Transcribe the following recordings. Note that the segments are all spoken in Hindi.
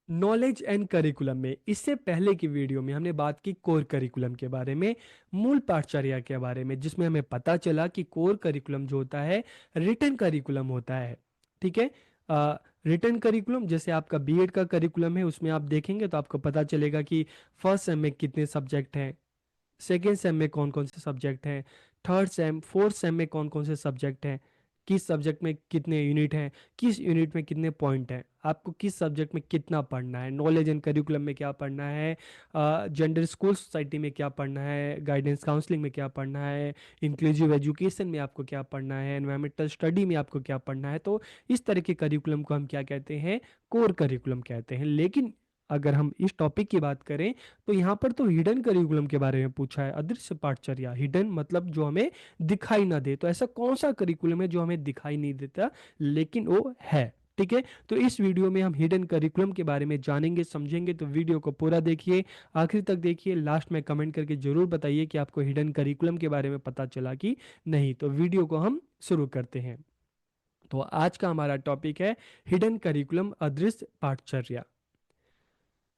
नॉलेज एंड करिकुलम में इससे पहले की वीडियो में हमने बात की कोर करिकुलम के बारे में, मूल पाठचर्या के बारे में, जिसमें हमें पता चला कि कोर करिकुलम जो होता है रिटन करिकुलम होता है। ठीक है। रिटन करिकुलम जैसे आपका बीएड का करिकुलम है, उसमें आप देखेंगे तो आपको पता चलेगा कि फर्स्ट सेम में कितने सब्जेक्ट हैं, सेकेंड सेम में कौन कौन से सब्जेक्ट हैं, थर्ड सेम फोर्थ सेम में कौन कौन से सब्जेक्ट हैं, किस सब्जेक्ट में कितने यूनिट हैं, किस यूनिट में कितने पॉइंट हैं, आपको किस सब्जेक्ट में कितना पढ़ना है, नॉलेज एंड करिकुलम में क्या पढ़ना है, जेंडर स्कूल सोसाइटी में क्या पढ़ना है, गाइडेंस काउंसलिंग में क्या पढ़ना है, इंक्लूसिव एजुकेशन में आपको क्या पढ़ना है, एनवायरमेंटल स्टडी में आपको क्या पढ़ना है। तो इस तरह के करिकुलम को हम क्या कहते हैं, कोर करिकुलम कहते हैं। लेकिन अगर हम इस टॉपिक की बात करें तो यहाँ पर तो हिडन करिकुलम के बारे में पूछा है, अदृश्य पाठचर्या। हिडन मतलब जो हमें दिखाई ना दे, तो ऐसा कौन सा करिकुलम है जो हमें दिखाई नहीं देता लेकिन वो है। ठीक है। तो इस वीडियो में हम हिडन करिकुलम के बारे में जानेंगे समझेंगे, तो वीडियो को पूरा देखिए, आखिर तक देखिए, लास्ट में कमेंट करके जरूर बताइए कि आपको हिडन करिकुलम के बारे में पता चला कि नहीं। तो वीडियो को हम शुरू करते हैं। तो आज का हमारा टॉपिक है हिडन करिकुलम, अदृश्य पाठचर्या।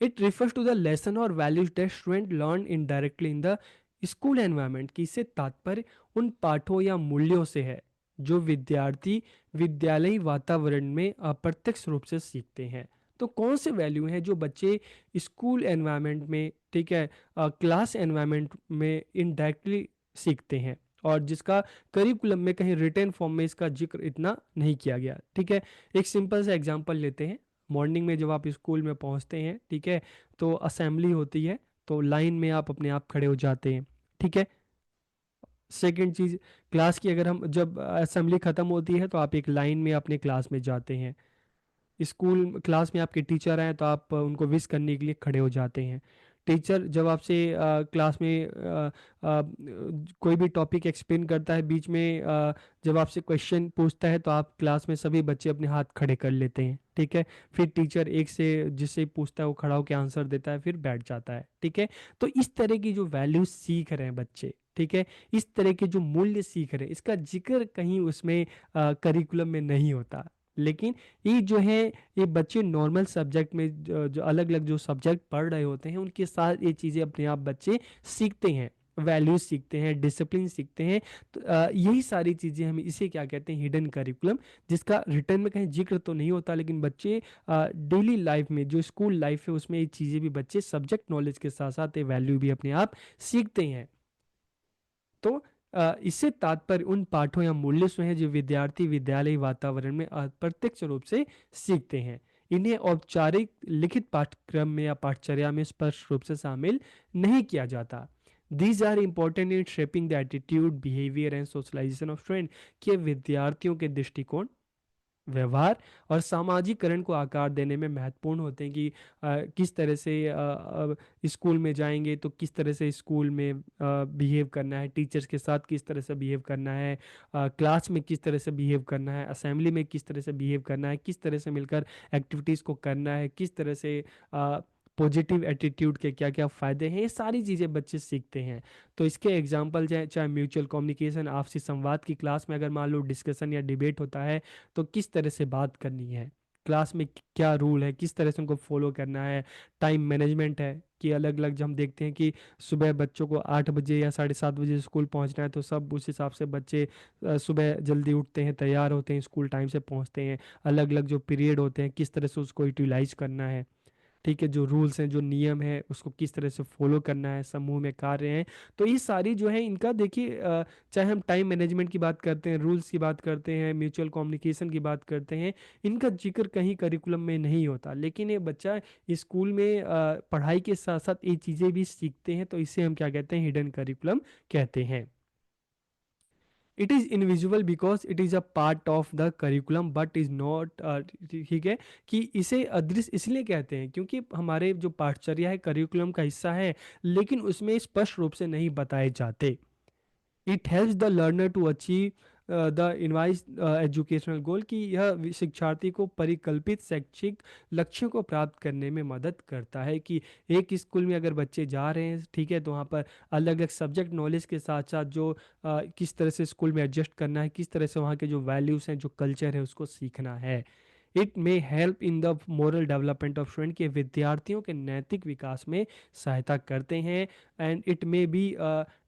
It refers to the lesson और values that student learn indirectly in the school environment. की इससे तात्पर्य उन पाठों या मूल्यों से है जो विद्यार्थी विद्यालयी वातावरण में अप्रत्यक्ष रूप से सीखते हैं। तो कौन से वैल्यू हैं जो बच्चे स्कूल एनवायरनमेंट में, ठीक है, क्लास एनवायरनमेंट में इनडायरेक्टली सीखते हैं, और जिसका करिकुलम में कहीं रिटर्न फॉर्म में इसका जिक्र इतना नहीं किया गया। ठीक है। एक सिंपल सा एग्जांपल लेते हैं। मॉर्निंग में जब आप स्कूल में पहुंचते हैं, ठीक है, तो असेंबली होती है, तो लाइन में आप अपने आप खड़े हो जाते हैं। ठीक है। सेकंड चीज, क्लास की अगर हम जब असेंबली खत्म होती है तो आप एक लाइन में अपने क्लास में जाते हैं। स्कूल क्लास में आपके टीचर हैं तो आप उनको विश करने के लिए खड़े हो जाते हैं। टीचर जब आपसे क्लास में कोई भी टॉपिक एक्सप्लेन करता है, बीच में जब आपसे क्वेश्चन पूछता है तो आप क्लास में सभी बच्चे अपने हाथ खड़े कर लेते हैं। ठीक है। फिर टीचर एक से जिससे पूछता है वो खड़ा होकर आंसर देता है, फिर बैठ जाता है। ठीक है। तो इस तरह की जो वैल्यू सीख रहे हैं बच्चे, ठीक है, इस तरह के जो मूल्य सीख रहे हैं, इसका जिक्र कहीं उसमें करिकुलम में नहीं होता। लेकिन ये जो है, ये बच्चे नॉर्मल सब्जेक्ट में जो अलग अलग जो सब्जेक्ट पढ़ रहे होते हैं उनके साथ ये चीज़ें अपने आप बच्चे सीखते हैं, वैल्यूज सीखते हैं, डिसिप्लिन सीखते हैं। तो यही सारी चीज़ें हम इसे क्या कहते हैं, हिडन करिकुलम, जिसका रिटर्न में कहीं जिक्र तो नहीं होता लेकिन बच्चे डेली लाइफ में जो स्कूल लाइफ है उसमें ये चीज़ें भी बच्चे सब्जेक्ट नॉलेज के साथ साथ ये वैल्यू भी अपने आप सीखते हैं। तो इससे तात्पर्य उन पाठों या मूल्य से हैं जो विद्यार्थी विद्यालय वातावरण में अप्रत्यक्ष रूप से सीखते हैं। इन्हें औपचारिक लिखित पाठ्यक्रम में या पाठचर्या में स्पष्ट रूप से शामिल नहीं किया जाता। These are important in shaping the attitude behaviour and socialisation of student, के विद्यार्थियों के दृष्टिकोण, व्यवहार और सामाजिकरण को आकार देने में महत्वपूर्ण होते हैं कि किस तरह से स्कूल में जाएंगे तो किस तरह से स्कूल में बिहेव करना है, टीचर्स के साथ किस तरह से बिहेव करना है, क्लास में किस तरह से बिहेव करना है, असेंबली में किस तरह से बिहेव करना है, किस तरह से मिलकर एक्टिविटीज़ को करना है, किस तरह से पॉजिटिव एटीट्यूड के क्या क्या फ़ायदे हैं, ये सारी चीज़ें बच्चे सीखते हैं। तो इसके एग्जाम्पल चाहे चाहे म्यूचुअल कम्युनिकेशन, आपसी संवाद की क्लास में अगर मान लो डिस्कशन या डिबेट होता है तो किस तरह से बात करनी है, क्लास में क्या रूल है, किस तरह से उनको फॉलो करना है, टाइम मैनेजमेंट है कि अलग अलग, जो हम देखते हैं कि सुबह बच्चों को 8 बजे या 7:30 बजे स्कूल पहुंचना है तो सब उस हिसाब से बच्चे सुबह जल्दी उठते हैं, तैयार होते हैं, स्कूल टाइम से पहुंचते हैं। अलग अलग जो पीरियड होते हैं किस तरह से उसको यूटिलाइज करना है। ठीक है। जो रूल्स हैं, जो नियम है, उसको किस तरह से फॉलो करना है, समूह में कार्य हैं। तो ये सारी जो है इनका देखिए, चाहे हम टाइम मैनेजमेंट की बात करते हैं, रूल्स की बात करते हैं, म्यूचुअल कम्युनिकेशन की बात करते हैं, इनका जिक्र कहीं करिकुलम में नहीं होता। लेकिन ये बच्चा स्कूल में पढ़ाई के साथ साथ ये चीज़ें भी सीखते हैं, तो इसे हम क्या कहते हैं, हिडन करिकुलम कहते हैं। It is invisible because it is a part of the curriculum but is not, ठीक है, कि इसे अदृश्य इसलिए कहते हैं क्योंकि हमारे जो पाठचर्या है करिकुलम का हिस्सा है, लेकिन उसमें स्पष्ट रूप से नहीं बताए जाते। It helps the learner to achieve the envisage educational goal, कि यह शिक्षार्थी को परिकल्पित शैक्षिक लक्ष्यों को प्राप्त करने में मदद करता है। कि एक स्कूल में अगर बच्चे जा रहे हैं, ठीक है, तो वहाँ पर अलग अलग सब्जेक्ट नॉलेज के साथ साथ जो किस तरह से स्कूल में एडजस्ट करना है, किस तरह से वहाँ के जो वैल्यूज़ हैं, जो कल्चर है, उसको सीखना है। It may help in the moral development of student, के विद्यार्थियों के नैतिक विकास में सहायता करते हैं। And it may be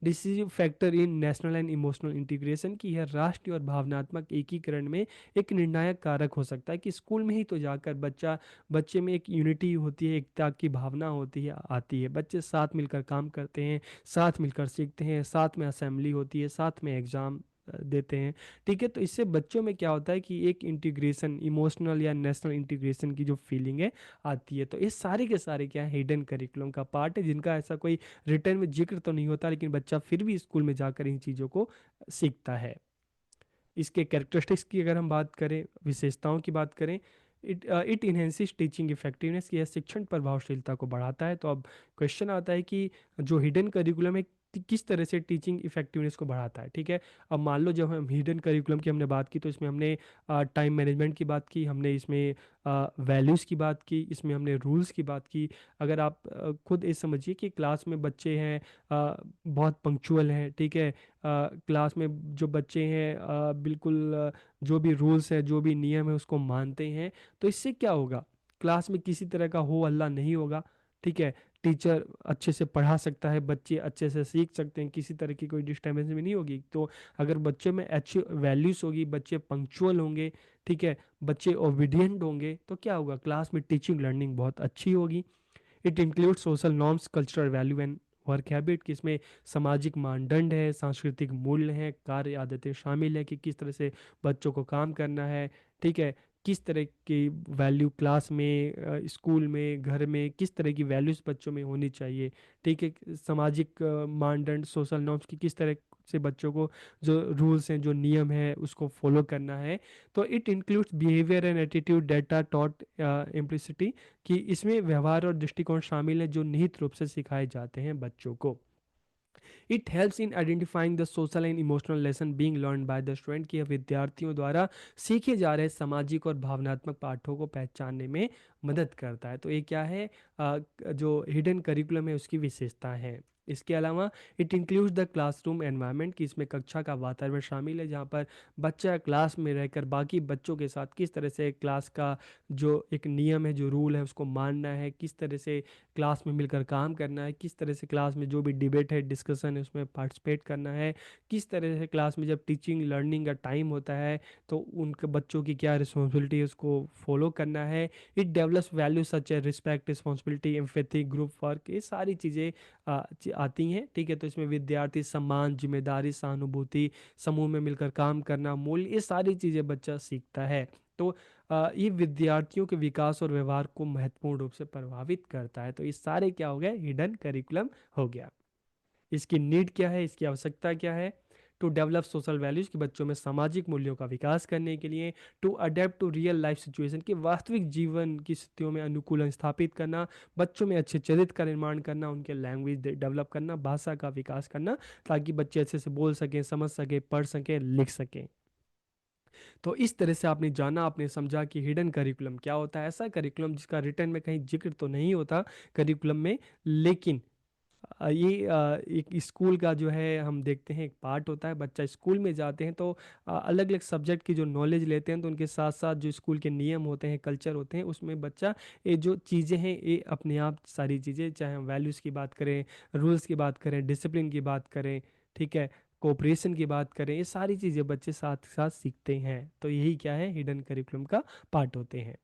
decisive factor in national and emotional integration, की यह राष्ट्रीय और भावनात्मक एकीकरण में एक निर्णायक कारक हो सकता है। कि स्कूल में ही तो जाकर बच्चे में एक यूनिटी होती है, एकता की भावना होती है, आती है, बच्चे साथ मिलकर काम करते हैं, साथ मिलकर सीखते हैं, साथ में असेंबली होती है, साथ में एग्ज़ाम देते हैं। ठीक है, तो इससे बच्चों में क्या होता है कि एक इंटीग्रेशन, इमोशनल या नेशनल इंटीग्रेशन की जो फीलिंग है आती है। तो ये सारे के सारे क्या है, हिडन करिकुलम का पार्ट है, जिनका ऐसा कोई रिटर्न में जिक्र तो नहीं होता, लेकिन बच्चा फिर भी स्कूल में जाकर इन चीज़ों को सीखता है। इसके कैरेक्टरिस्टिक्स की अगर हम बात करें, विशेषताओं की बात करें, इट इन्हेंसिस टीचिंग इफेक्टिवनेस, यह शिक्षण प्रभावशीलता को बढ़ाता है। तो अब क्वेश्चन आता है कि जो हिडन करिकुलम है किस तरह से टीचिंग इफेक्टिवनेस को बढ़ाता है। ठीक है, अब मान लो जब हम हिडन करिकुलम की हमने बात की, तो इसमें हमने टाइम मैनेजमेंट की बात की, हमने इसमें वैल्यूज़ की बात की, इसमें हमने रूल्स की बात की। अगर आप खुद ये समझिए कि क्लास में बच्चे हैं, बहुत पंक्चुअल हैं, ठीक है, क्लास में जो बच्चे हैं बिल्कुल जो भी रूल्स है, जो भी नियम है उसको मानते हैं, तो इससे क्या होगा, क्लास में किसी तरह का हो हल्ला नहीं होगा। ठीक है, टीचर अच्छे से पढ़ा सकता है, बच्चे अच्छे से सीख सकते हैं, किसी तरह की कोई डिस्टर्बेंस भी नहीं होगी। तो अगर बच्चे में अच्छी वैल्यूज होगी, बच्चे पंक्चुअल होंगे, ठीक है, बच्चे ओबीडियंट होंगे, तो क्या होगा, क्लास में टीचिंग लर्निंग बहुत अच्छी होगी। It include social norms, cultural value and work habit, कि इसमें सामाजिक मानदंड है, सांस्कृतिक मूल्य हैं, कार्य आदतें शामिल है, कि किस तरह से बच्चों को काम करना है। ठीक है, किस तरह की वैल्यू क्लास में, स्कूल में, घर में किस तरह की वैल्यूज बच्चों में होनी चाहिए। ठीक है, सामाजिक मानदंड, सोशल नॉर्म्स की किस तरह से बच्चों को जो रूल्स हैं, जो नियम है उसको फॉलो करना है। तो it includes behaviour and attitude that are taught implicitly, कि इसमें व्यवहार और दृष्टिकोण शामिल है जो निहित रूप से सिखाए जाते हैं बच्चों को। It helps in identifying the social and emotional lesson being learn by the student, कि विद्यार्थियों द्वारा सीखे जा रहे सामाजिक और भावनात्मक पाठों को पहचानने में मदद करता है। तो ये क्या है, जो हिडन करिकुलम है उसकी विशेषता है। इसके अलावा it includes the classroom environment, कि इसमें कक्षा का वातावरण शामिल है, जहाँ पर बच्चा क्लास में रहकर बाकी बच्चों के साथ किस तरह से क्लास का जो एक नियम है, जो रूल है उसको मानना है, किस तरह से क्लास में मिलकर काम करना है, किस तरह से क्लास में जो भी डिबेट है, डिस्कशन है, उसमें पार्टिसिपेट करना है, किस तरह से क्लास में जब टीचिंग लर्निंग का टाइम होता है तो उनके बच्चों की क्या रिस्पॉन्सिबिलिटी है उसको फॉलो करना है। It develops value such A respect, responsibility, empathy, group work, ये सारी चीज़ें आती हैं। ठीक है, तो इसमें विद्यार्थी सम्मान, जिम्मेदारी, सहानुभूति, समूह में मिलकर काम करना, मूल्य, ये सारी चीज़ें बच्चा सीखता है। तो ये विद्यार्थियों के विकास और व्यवहार को महत्वपूर्ण रूप से प्रभावित करता है। तो ये सारे क्या हो गए, हिडन करिकुलम हो गया। इसकी नीड क्या है, इसकी आवश्यकता क्या है, टू डेवलप सोशल वैल्यूज, कि बच्चों में सामाजिक मूल्यों का विकास करने के लिए, to adapt to real life situation, की वास्तविक जीवन की स्थितियों में अनुकूलन स्थापित करना, बच्चों में अच्छे चरित्र का निर्माण करना, उनके लैंग्वेज डेवलप करना, भाषा का विकास करना, ताकि बच्चे अच्छे से बोल सकें, समझ सकें, पढ़ सकें, लिख सकें। तो इस तरह से आपने जाना, आपने समझा कि हिडन करिकुलम क्या होता है। ऐसा करिकुलम जिसका रिटर्न में कहीं जिक्र तो नहीं होता करिकुलम में, लेकिन ये एक स्कूल का जो है हम देखते हैं एक पार्ट होता है। बच्चा स्कूल में जाते हैं तो अलग अलग सब्जेक्ट की जो नॉलेज लेते हैं, तो उनके साथ साथ जो स्कूल के नियम होते हैं, कल्चर होते हैं, उसमें बच्चा ये जो चीज़ें हैं ये अपने आप सारी चीज़ें, चाहे हम वैल्यूज़ की बात करें, रूल्स की बात करें, डिसिप्लिन की बात करें, ठीक है, कोऑपरेशन की बात करें, ये सारी चीज़ें बच्चे साथ साथ सीखते हैं। तो यही क्या है, हिडन करिकुलम का पार्ट होते हैं।